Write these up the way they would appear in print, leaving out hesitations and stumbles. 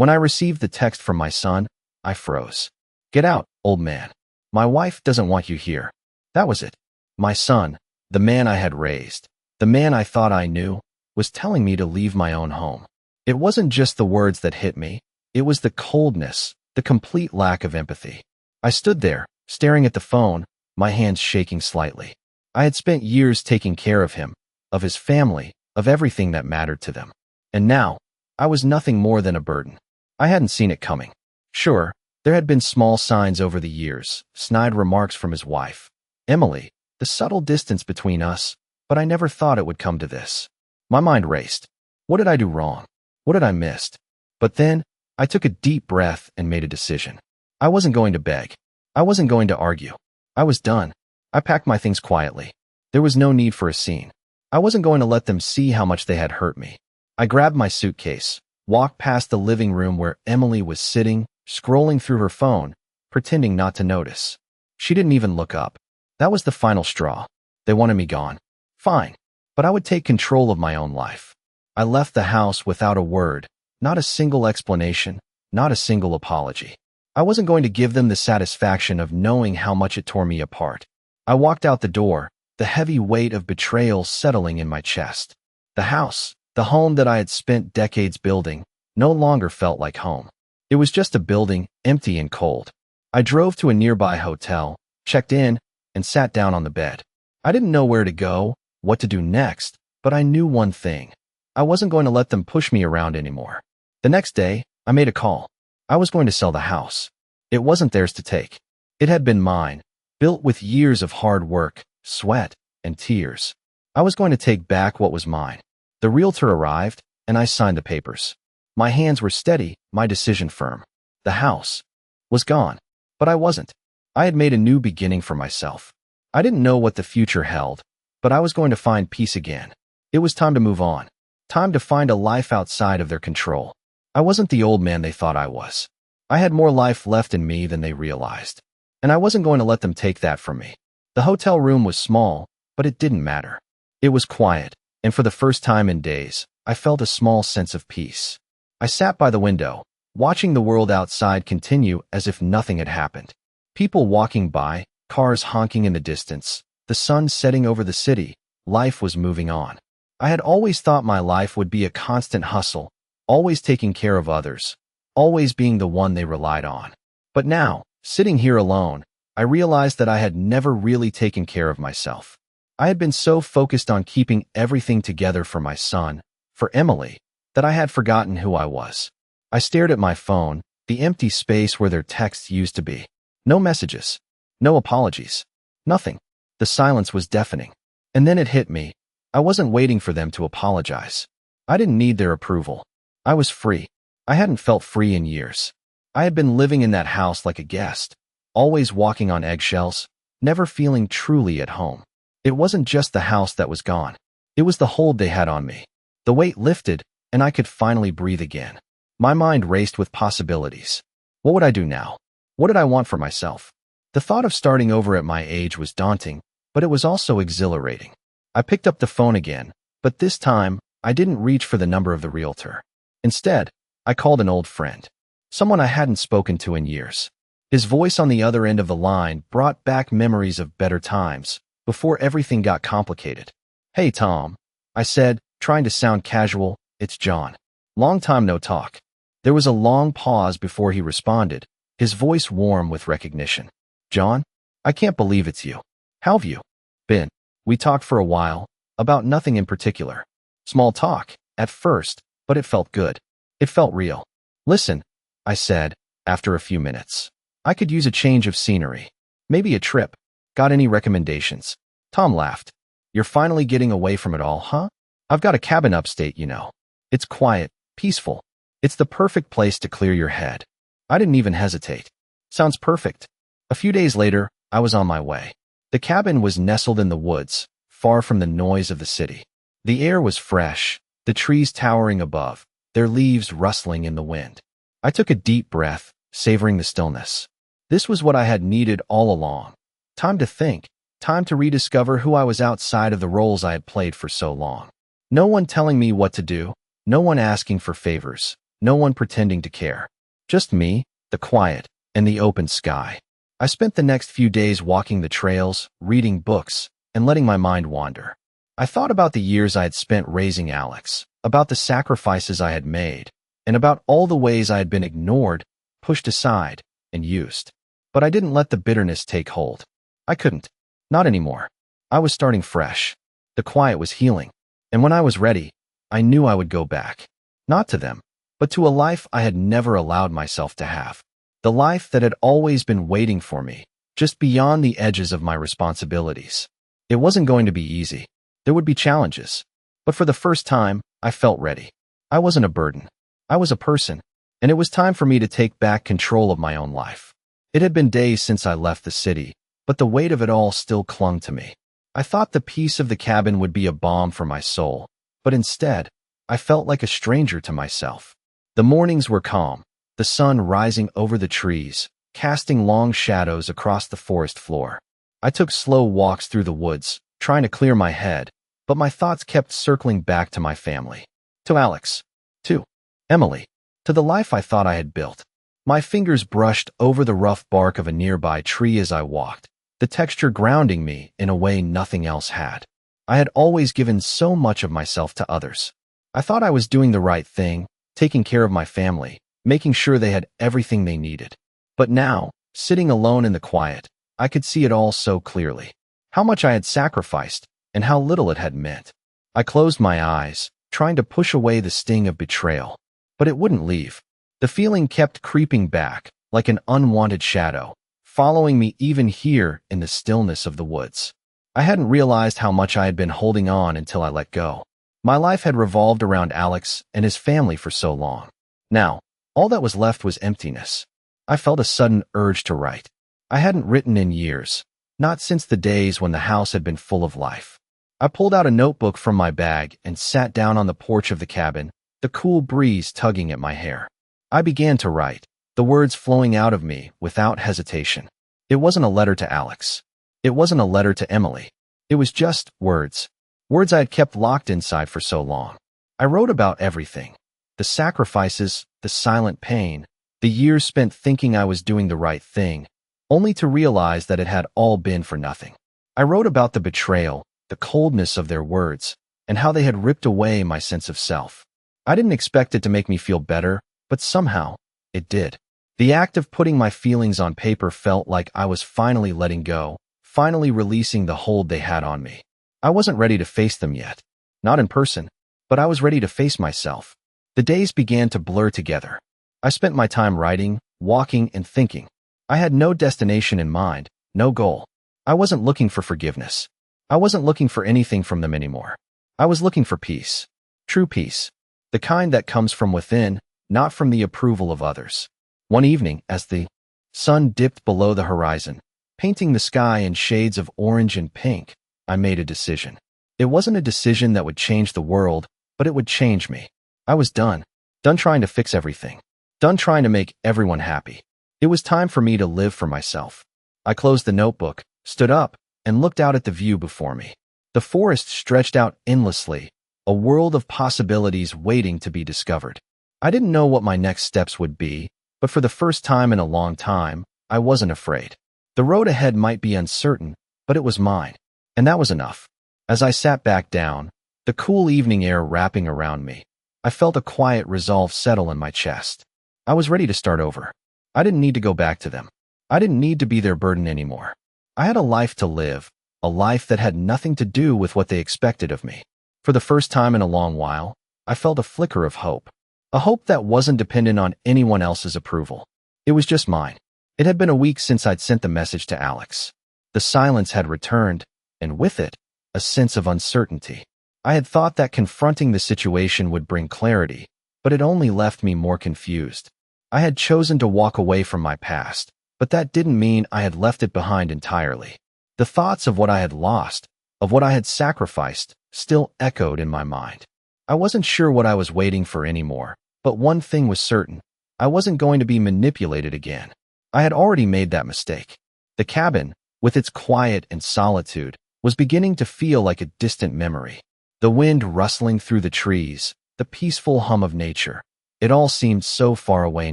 When I received the text from my son, I froze. "Get out, old man. My wife doesn't want you here." That was it. My son, the man I had raised, the man I thought I knew, was telling me to leave my own home. It wasn't just the words that hit me. It was the coldness, the complete lack of empathy. I stood there, staring at the phone, my hands shaking slightly. I had spent years taking care of him, of his family, of everything that mattered to them. And now, I was nothing more than a burden. I hadn't seen it coming. Sure, there had been small signs over the years, snide remarks from his wife, Emily, the subtle distance between us, but I never thought it would come to this. My mind raced. What did I do wrong? What had I missed? But then, I took a deep breath and made a decision. I wasn't going to beg. I wasn't going to argue. I was done. I packed my things quietly. There was no need for a scene. I wasn't going to let them see how much they had hurt me. I grabbed my suitcase, walked past the living room where Emily was sitting, scrolling through her phone, pretending not to notice. She didn't even look up. That was the final straw. They wanted me gone. Fine. But I would take control of my own life. I left the house without a word, not a single explanation, not a single apology. I wasn't going to give them the satisfaction of knowing how much it tore me apart. I walked out the door, the heavy weight of betrayal settling in my chest. The house, the home that I had spent decades building, no longer felt like home. It was just a building, empty and cold. I drove to a nearby hotel, checked in, and sat down on the bed. I didn't know where to go, what to do next, but I knew one thing. I wasn't going to let them push me around anymore. The next day, I made a call. I was going to sell the house. It wasn't theirs to take. It had been mine, built with years of hard work, sweat, and tears. I was going to take back what was mine. The realtor arrived, and I signed the papers. My hands were steady, my decision firm. The house was gone, but I wasn't. I had made a new beginning for myself. I didn't know what the future held, but I was going to find peace again. It was time to move on. Time to find a life outside of their control. I wasn't the old man they thought I was. I had more life left in me than they realized. And I wasn't going to let them take that from me. The hotel room was small, but it didn't matter. It was quiet, and for the first time in days, I felt a small sense of peace. I sat by the window, watching the world outside continue as if nothing had happened. People walking by, cars honking in the distance, the sun setting over the city, life was moving on. I had always thought my life would be a constant hustle, always taking care of others, always being the one they relied on. But now, sitting here alone, I realized that I had never really taken care of myself. I had been so focused on keeping everything together for my son, for Emily, that I had forgotten who I was. I stared at my phone, the empty space where their texts used to be. No messages, no apologies, nothing. The silence was deafening. And then it hit me. I wasn't waiting for them to apologize. I didn't need their approval. I was free. I hadn't felt free in years. I had been living in that house like a guest, always walking on eggshells, never feeling truly at home. It wasn't just the house that was gone. It was the hold they had on me. The weight lifted, and I could finally breathe again. My mind raced with possibilities. What would I do now? What did I want for myself? The thought of starting over at my age was daunting, but it was also exhilarating. I picked up the phone again, but this time, I didn't reach for the number of the realtor. Instead, I called an old friend, someone I hadn't spoken to in years. His voice on the other end of the line brought back memories of better times, before everything got complicated. "Hey, Tom," I said, trying to sound casual, "it's John. Long time no talk." There was a long pause before he responded, his voice warm with recognition. "John, I can't believe it's you. How have you been?" We talked for a while, about nothing in particular. Small talk, at first, but it felt good. It felt real. "Listen," I said, after a few minutes. "I could use a change of scenery. Maybe a trip. Got any recommendations?" Tom laughed. "You're finally getting away from it all, huh? I've got a cabin upstate, you know. It's quiet, peaceful. It's the perfect place to clear your head." I didn't even hesitate. "Sounds perfect." A few days later, I was on my way. The cabin was nestled in the woods, far from the noise of the city. The air was fresh, the trees towering above, their leaves rustling in the wind. I took a deep breath, savoring the stillness. This was what I had needed all along. Time to think, time to rediscover who I was outside of the roles I had played for so long. No one telling me what to do, no one asking for favors, no one pretending to care. Just me, the quiet, and the open sky. I spent the next few days walking the trails, reading books, and letting my mind wander. I thought about the years I had spent raising Alex, about the sacrifices I had made, and about all the ways I had been ignored, pushed aside, and used. But I didn't let the bitterness take hold. I couldn't. Not anymore. I was starting fresh. The quiet was healing. And when I was ready, I knew I would go back. Not to them, but to a life I had never allowed myself to have. The life that had always been waiting for me, just beyond the edges of my responsibilities. It wasn't going to be easy. There would be challenges. But for the first time, I felt ready. I wasn't a burden. I was a person, and it was time for me to take back control of my own life. It had been days since I left the city, but the weight of it all still clung to me. I thought the peace of the cabin would be a balm for my soul, but instead, I felt like a stranger to myself. The mornings were calm, the sun rising over the trees, casting long shadows across the forest floor. I took slow walks through the woods, trying to clear my head, but my thoughts kept circling back to my family. To Alex. To Emily. To the life I thought I had built. My fingers brushed over the rough bark of a nearby tree as I walked, the texture grounding me in a way nothing else had. I had always given so much of myself to others. I thought I was doing the right thing, taking care of my family, making sure they had everything they needed. But now, sitting alone in the quiet, I could see it all so clearly. How much I had sacrificed, and how little it had meant. I closed my eyes, trying to push away the sting of betrayal. But it wouldn't leave. The feeling kept creeping back, like an unwanted shadow, following me even here in the stillness of the woods. I hadn't realized how much I had been holding on until I let go. My life had revolved around Alex and his family for so long. Now, all that was left was emptiness. I felt a sudden urge to write. I hadn't written in years, not since the days when the house had been full of life. I pulled out a notebook from my bag and sat down on the porch of the cabin, the cool breeze tugging at my hair. I began to write, the words flowing out of me without hesitation. It wasn't a letter to Alex. It wasn't a letter to Emily. It was just words. Words I had kept locked inside for so long. I wrote about everything. The sacrifices, the silent pain, the years spent thinking I was doing the right thing, only to realize that it had all been for nothing. I wrote about the betrayal, the coldness of their words, and how they had ripped away my sense of self. I didn't expect it to make me feel better, but somehow, it did. The act of putting my feelings on paper felt like I was finally letting go, finally releasing the hold they had on me. I wasn't ready to face them yet. Not in person, but I was ready to face myself. The days began to blur together. I spent my time writing, walking, and thinking. I had no destination in mind, no goal. I wasn't looking for forgiveness. I wasn't looking for anything from them anymore. I was looking for peace. True peace. The kind that comes from within, not from the approval of others. One evening, as the sun dipped below the horizon, painting the sky in shades of orange and pink, I made a decision. It wasn't a decision that would change the world, but it would change me. I was done. Done trying to fix everything. Done trying to make everyone happy. It was time for me to live for myself. I closed the notebook, stood up, and looked out at the view before me. The forest stretched out endlessly, a world of possibilities waiting to be discovered. I didn't know what my next steps would be, but for the first time in a long time, I wasn't afraid. The road ahead might be uncertain, but it was mine, and that was enough. As I sat back down, the cool evening air wrapping around me, I felt a quiet resolve settle in my chest. I was ready to start over. I didn't need to go back to them. I didn't need to be their burden anymore. I had a life to live, a life that had nothing to do with what they expected of me. For the first time in a long while, I felt a flicker of hope. A hope that wasn't dependent on anyone else's approval. It was just mine. It had been a week since I'd sent the message to Alex. The silence had returned, and with it, a sense of uncertainty. I had thought that confronting the situation would bring clarity, but it only left me more confused. I had chosen to walk away from my past, but that didn't mean I had left it behind entirely. The thoughts of what I had lost, of what I had sacrificed, still echoed in my mind. I wasn't sure what I was waiting for anymore, but one thing was certain. I wasn't going to be manipulated again. I had already made that mistake. The cabin, with its quiet and solitude, was beginning to feel like a distant memory. The wind rustling through the trees, the peaceful hum of nature. It all seemed so far away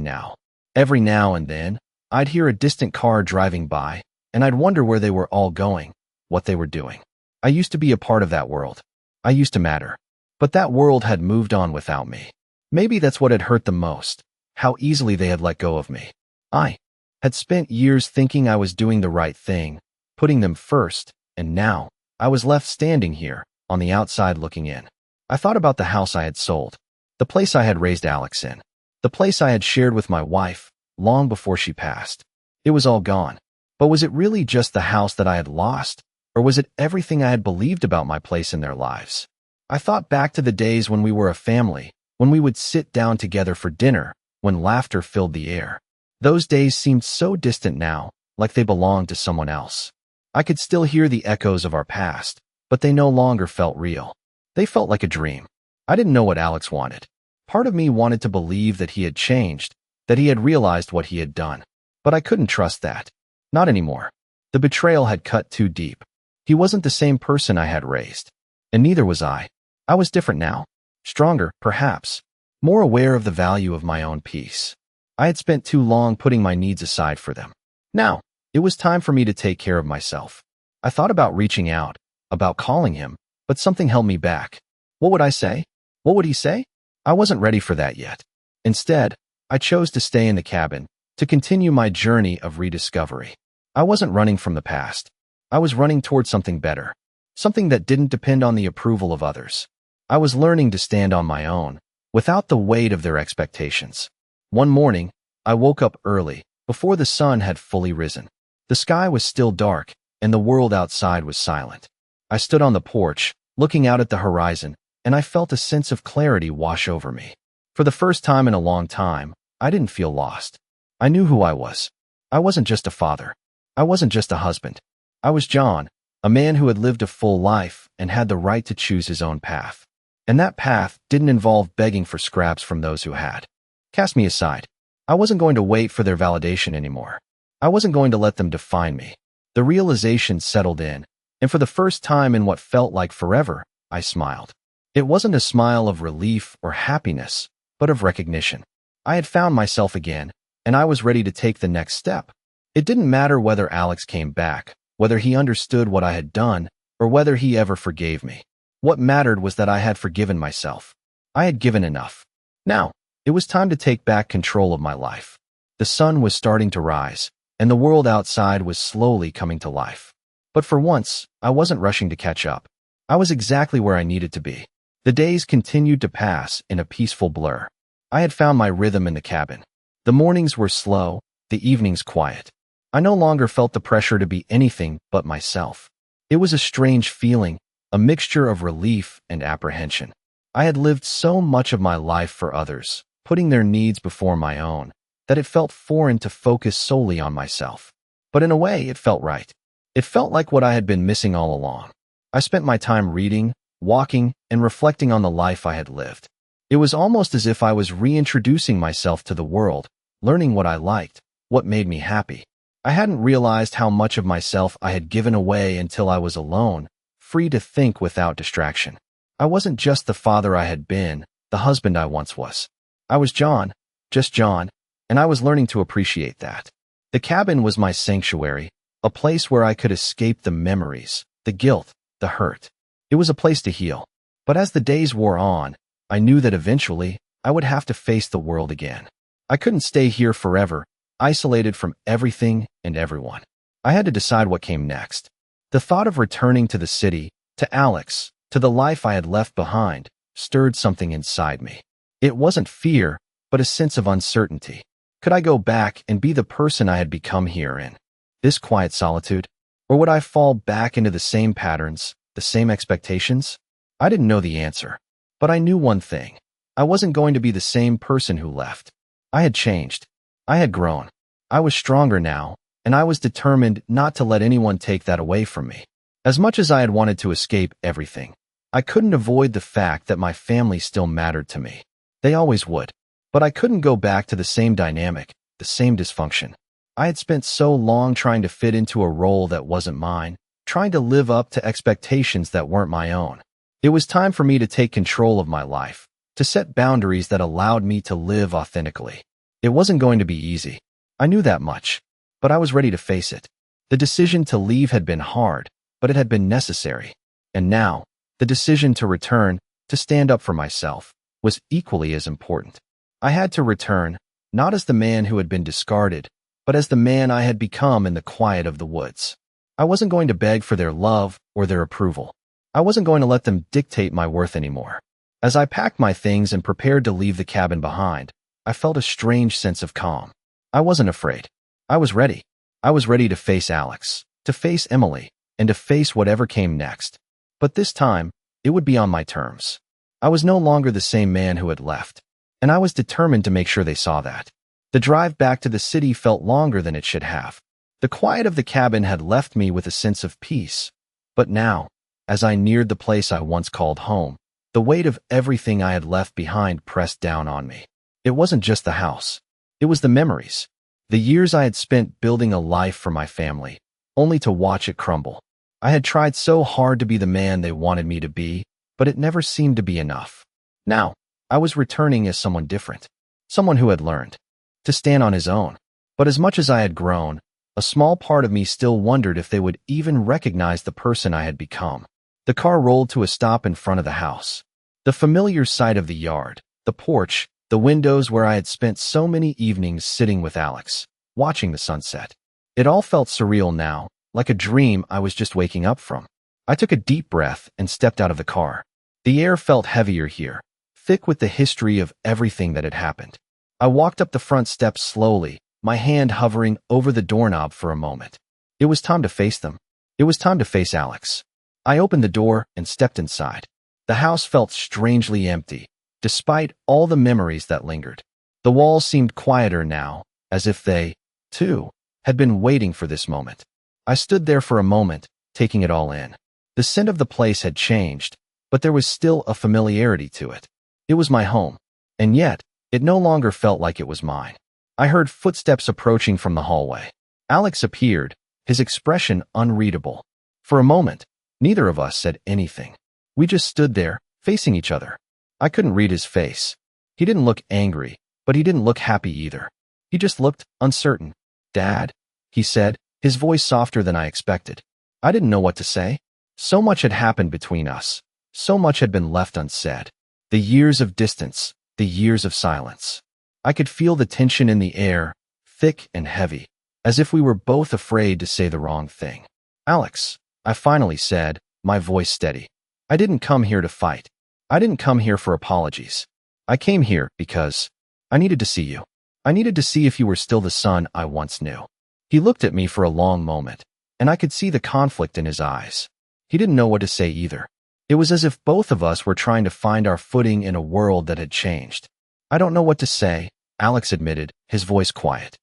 now. Every now and then, I'd hear a distant car driving by, and I'd wonder where they were all going, what they were doing. I used to be a part of that world. I used to matter. But that world had moved on without me. Maybe that's what had hurt the most, how easily they had let go of me. I had spent years thinking I was doing the right thing, putting them first, and now I was left standing here, on the outside looking in. I thought about the house I had sold, the place I had raised Alex in, the place I had shared with my wife long before she passed. It was all gone. But was it really just the house that I had lost, or was it everything I had believed about my place in their lives? I thought back to the days when we were a family, when we would sit down together for dinner, when laughter filled the air. Those days seemed so distant now, like they belonged to someone else. I could still hear the echoes of our past, but they no longer felt real. They felt like a dream. I didn't know what Alex wanted. Part of me wanted to believe that he had changed, that he had realized what he had done. But I couldn't trust that. Not anymore. The betrayal had cut too deep. He wasn't the same person I had raised. And neither was I. I was different now. Stronger, perhaps. More aware of the value of my own peace. I had spent too long putting my needs aside for them. Now, it was time for me to take care of myself. I thought about reaching out, about calling him, but something held me back. What would I say? What would he say? I wasn't ready for that yet. Instead, I chose to stay in the cabin, to continue my journey of rediscovery. I wasn't running from the past. I was running toward something better, something that didn't depend on the approval of others. I was learning to stand on my own, without the weight of their expectations. One morning, I woke up early, before the sun had fully risen. The sky was still dark, and the world outside was silent. I stood on the porch, looking out at the horizon, and I felt a sense of clarity wash over me. For the first time in a long time, I didn't feel lost. I knew who I was. I wasn't just a father. I wasn't just a husband. I was John, a man who had lived a full life and had the right to choose his own path. And that path didn't involve begging for scraps from those who had. Cast me aside. I wasn't going to wait for their validation anymore. I wasn't going to let them define me. The realization settled in, and for the first time in what felt like forever, I smiled. It wasn't a smile of relief or happiness, but of recognition. I had found myself again, and I was ready to take the next step. It didn't matter whether Alex came back, whether he understood what I had done, or whether he ever forgave me. What mattered was that I had forgiven myself. I had given enough. Now, it was time to take back control of my life. The sun was starting to rise, and the world outside was slowly coming to life. But for once, I wasn't rushing to catch up. I was exactly where I needed to be. The days continued to pass in a peaceful blur. I had found my rhythm in the cabin. The mornings were slow, the evenings quiet. I no longer felt the pressure to be anything but myself. It was a strange feeling, a mixture of relief and apprehension. I had lived so much of my life for others, putting their needs before my own, that it felt foreign to focus solely on myself. But in a way, it felt right. It felt like what I had been missing all along. I spent my time reading, walking, and reflecting on the life I had lived. It was almost as if I was reintroducing myself to the world, learning what I liked, what made me happy. I hadn't realized how much of myself I had given away until I was alone, free to think without distraction. I wasn't just the father I had been, the husband I once was. I was John, just John, and I was learning to appreciate that. The cabin was my sanctuary, a place where I could escape the memories, the guilt, the hurt. It was a place to heal. But as the days wore on, I knew that eventually I would have to face the world again. I couldn't stay here forever, isolated from everything and everyone. I had to decide what came next. The thought of returning to the city, to Alex, to the life I had left behind, stirred something inside me. It wasn't fear, but a sense of uncertainty. Could I go back and be the person I had become here in this quiet solitude? Or would I fall back into the same patterns, the same expectations? I didn't know the answer. But I knew one thing. I wasn't going to be the same person who left. I had changed. I had grown. I was stronger now, and I was determined not to let anyone take that away from me. As much as I had wanted to escape everything, I couldn't avoid the fact that my family still mattered to me. They always would. But I couldn't go back to the same dynamic, the same dysfunction. I had spent so long trying to fit into a role that wasn't mine, trying to live up to expectations that weren't my own. It was time for me to take control of my life, to set boundaries that allowed me to live authentically. It wasn't going to be easy. I knew that much, but I was ready to face it. The decision to leave had been hard, but it had been necessary. And now, the decision to return, to stand up for myself, was equally as important. I had to return, not as the man who had been discarded, but as the man I had become in the quiet of the woods. I wasn't going to beg for their love or their approval. I wasn't going to let them dictate my worth anymore. As I packed my things and prepared to leave the cabin behind, I felt a strange sense of calm. I wasn't afraid. I was ready. I was ready to face Alex, to face Emily, and to face whatever came next. But this time, it would be on my terms. I was no longer the same man who had left, and I was determined to make sure they saw that. The drive back to the city felt longer than it should have. The quiet of the cabin had left me with a sense of peace. But now, as I neared the place I once called home, the weight of everything I had left behind pressed down on me. It wasn't just the house. It was the memories. The years I had spent building a life for my family, only to watch it crumble. I had tried so hard to be the man they wanted me to be, but it never seemed to be enough. Now, I was returning as someone different, someone who had learned to stand on his own. But as much as I had grown, a small part of me still wondered if they would even recognize the person I had become. The car rolled to a stop in front of the house. The familiar sight of the yard, the porch, the windows where I had spent so many evenings sitting with Alex, watching the sunset. It all felt surreal now, like a dream I was just waking up from. I took a deep breath and stepped out of the car. The air felt heavier here, thick with the history of everything that had happened. I walked up the front steps slowly, my hand hovering over the doorknob for a moment. It was time to face them. It was time to face Alex. I opened the door and stepped inside. The house felt strangely empty, despite all the memories that lingered. The walls seemed quieter now, as if they, too, had been waiting for this moment. I stood there for a moment, taking it all in. The scent of the place had changed, but there was still a familiarity to it. It was my home, and yet, it no longer felt like it was mine. I heard footsteps approaching from the hallway. Alex appeared, his expression unreadable. For a moment, neither of us said anything. We just stood there, facing each other. I couldn't read his face. He didn't look angry, but he didn't look happy either. He just looked uncertain. "Dad," he said, his voice softer than I expected. I didn't know what to say. So much had happened between us. So much had been left unsaid. The years of distance, the years of silence. I could feel the tension in the air, thick and heavy, as if we were both afraid to say the wrong thing. "Alex," I finally said, my voice steady. "I didn't come here to fight. I didn't come here for apologies. I came here because I needed to see you. I needed to see if you were still the son I once knew." He looked at me for a long moment, and I could see the conflict in his eyes. He didn't know what to say either. It was as if both of us were trying to find our footing in a world that had changed. "I don't know what to say," Alex admitted, his voice quiet.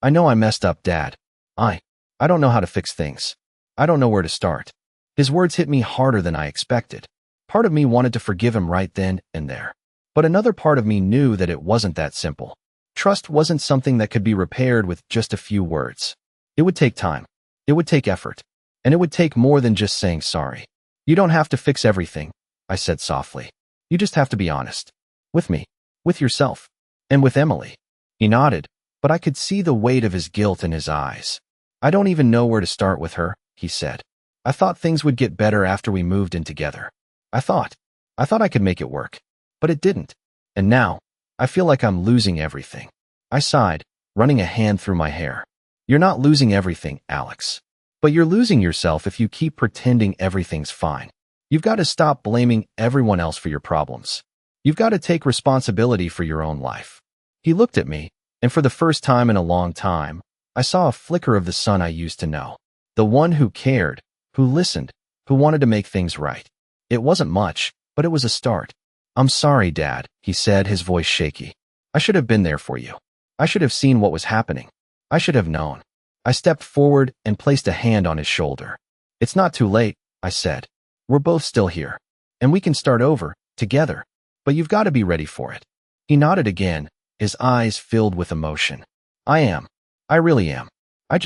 "I know I messed up, Dad. I don't know how to fix things. I don't know where to start." His words hit me harder than I expected. Part of me wanted to forgive him right then and there. But another part of me knew that it wasn't that simple. Trust wasn't something that could be repaired with just a few words. It would take time. It would take effort. And it would take more than just saying sorry. "You don't have to fix everything," I said softly. "You just have to be honest. With me. With yourself. And with Emily." He nodded, but I could see the weight of his guilt in his eyes. "I don't even know where to start with her," he said. "I thought things would get better after we moved in together. I thought I could make it work. But it didn't. And now, I feel like I'm losing everything." I sighed, running a hand through my hair. "You're not losing everything, Alex. But you're losing yourself if you keep pretending everything's fine. You've got to stop blaming everyone else for your problems. You've got to take responsibility for your own life." He looked at me, and for the first time in a long time, I saw a flicker of the son I used to know. The one who cared, who listened, who wanted to make things right. It wasn't much, but it was a start. "I'm sorry, Dad," he said, his voice shaky. "I should have been there for you. I should have seen what was happening. I should have known." I stepped forward and placed a hand on his shoulder. "It's not too late," I said. "We're both still here. And we can start over, together. But you've got to be ready for it." He nodded again, his eyes filled with emotion. "I am. I really am. I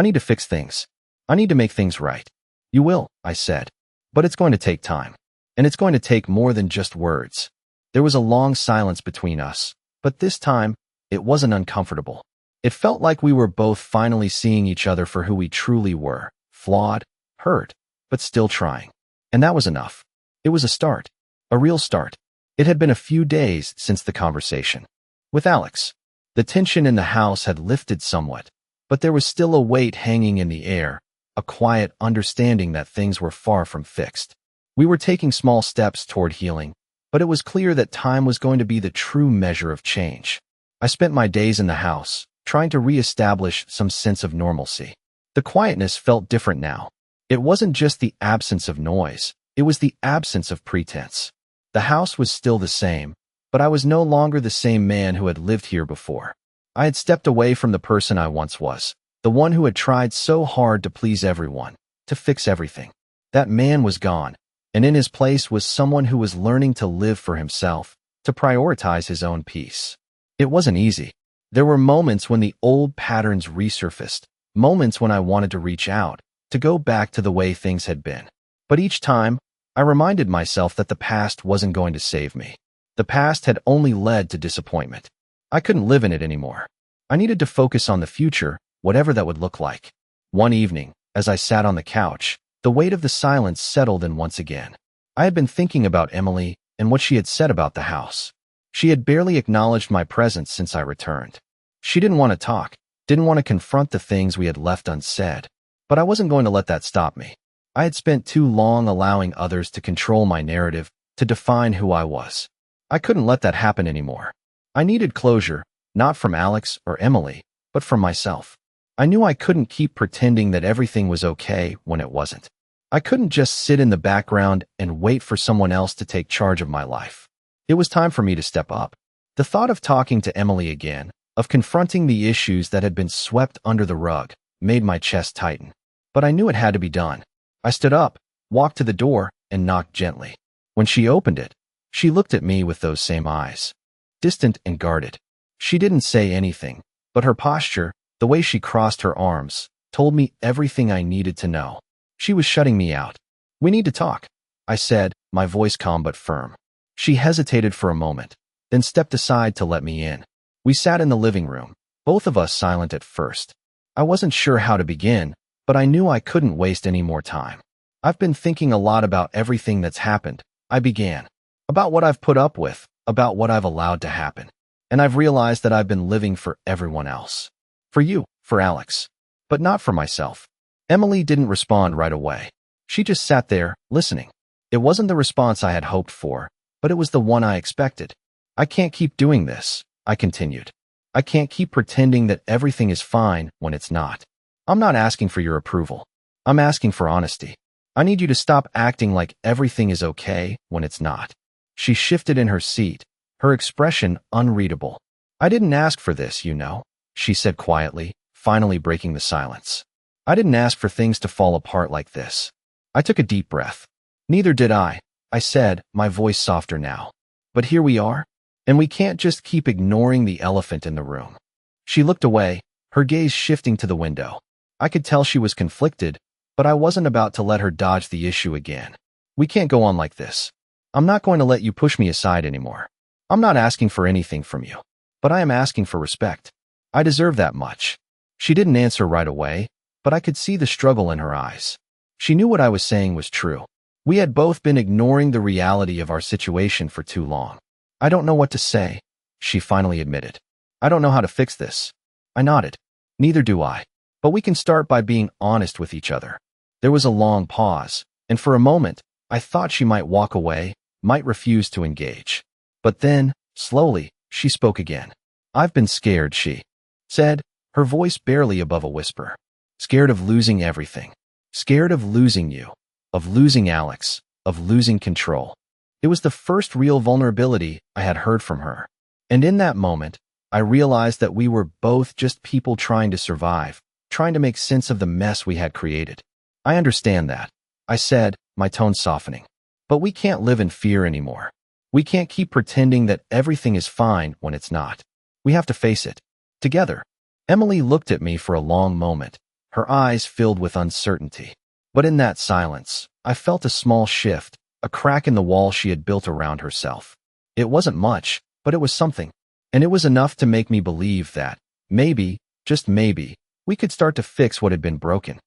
need to fix things. I need to make things right." "You will," I said. "But it's going to take time. And it's going to take more than just words." There was a long silence between us, but this time, it wasn't uncomfortable. It felt like we were both finally seeing each other for who we truly were, flawed, hurt, but still trying. And that was enough. It was a start, a real start. It had been a few days since the conversation with Alex. The tension in the house had lifted somewhat, but there was still a weight hanging in the air, a quiet understanding that things were far from fixed. We were taking small steps toward healing, but it was clear that time was going to be the true measure of change. I spent my days in the house, trying to re-establish some sense of normalcy. The quietness felt different now. It wasn't just the absence of noise, it was the absence of pretense. The house was still the same, but I was no longer the same man who had lived here before. I had stepped away from the person I once was, the one who had tried so hard to please everyone, to fix everything. That man was gone, and in his place was someone who was learning to live for himself, to prioritize his own peace. It wasn't easy. There were moments when the old patterns resurfaced, moments when I wanted to reach out, to go back to the way things had been. But each time, I reminded myself that the past wasn't going to save me. The past had only led to disappointment. I couldn't live in it anymore. I needed to focus on the future, whatever that would look like. One evening, as I sat on the couch, the weight of the silence settled in once again. I had been thinking about Emily and what she had said about the house. She had barely acknowledged my presence since I returned. She didn't want to talk, didn't want to confront the things we had left unsaid. But I wasn't going to let that stop me. I had spent too long allowing others to control my narrative, to define who I was. I couldn't let that happen anymore. I needed closure, not from Alex or Emily, but from myself. I knew I couldn't keep pretending that everything was okay when it wasn't. I couldn't just sit in the background and wait for someone else to take charge of my life. It was time for me to step up. The thought of talking to Emily again, of confronting the issues that had been swept under the rug, made my chest tighten. But I knew it had to be done. I stood up, walked to the door, and knocked gently. When she opened it, she looked at me with those same eyes, distant and guarded. She didn't say anything, but her posture, the way she crossed her arms, told me everything I needed to know. She was shutting me out. "We need to talk," I said, my voice calm but firm. She hesitated for a moment, then stepped aside to let me in. We sat in the living room, both of us silent at first. I wasn't sure how to begin, but I knew I couldn't waste any more time. "I've been thinking a lot about everything that's happened," I began. "About what I've put up with, about what I've allowed to happen. And I've realized that I've been living for everyone else. For you, for Alex, but not for myself." Emily didn't respond right away. She just sat there, listening. It wasn't the response I had hoped for, but it was the one I expected. "I can't keep doing this," I continued. "I can't keep pretending that everything is fine when it's not. I'm not asking for your approval. I'm asking for honesty. I need you to stop acting like everything is okay when it's not." She shifted in her seat, her expression unreadable. "I didn't ask for this, you know," she said quietly, finally breaking the silence. "I didn't ask for things to fall apart like this." I took a deep breath. "Neither did I said, my voice softer now. "But here we are, and we can't just keep ignoring the elephant in the room." She looked away, her gaze shifting to the window. I could tell she was conflicted, but I wasn't about to let her dodge the issue again. "We can't go on like this. I'm not going to let you push me aside anymore. I'm not asking for anything from you, but I am asking for respect. I deserve that much." She didn't answer right away, but I could see the struggle in her eyes. She knew what I was saying was true. We had both been ignoring the reality of our situation for too long. "I don't know what to say," she finally admitted. "I don't know how to fix this." I nodded. "Neither do I. But we can start by being honest with each other." There was a long pause, and for a moment, I thought she might walk away, might refuse to engage. But then, slowly, she spoke again. "I've been scared," she said, her voice barely above a whisper. "Scared of losing everything. Scared of losing you, of losing Alex, of losing control." It was the first real vulnerability I had heard from her. And in that moment, I realized that we were both just people trying to survive, trying to make sense of the mess we had created. "I understand that," I said, my tone softening. "But we can't live in fear anymore. We can't keep pretending that everything is fine when it's not. We have to face it. Together." Emily looked at me for a long moment, her eyes filled with uncertainty. But in that silence, I felt a small shift, a crack in the wall she had built around herself. It wasn't much, but it was something. And it was enough to make me believe that, maybe, just maybe, we could start to fix what had been broken.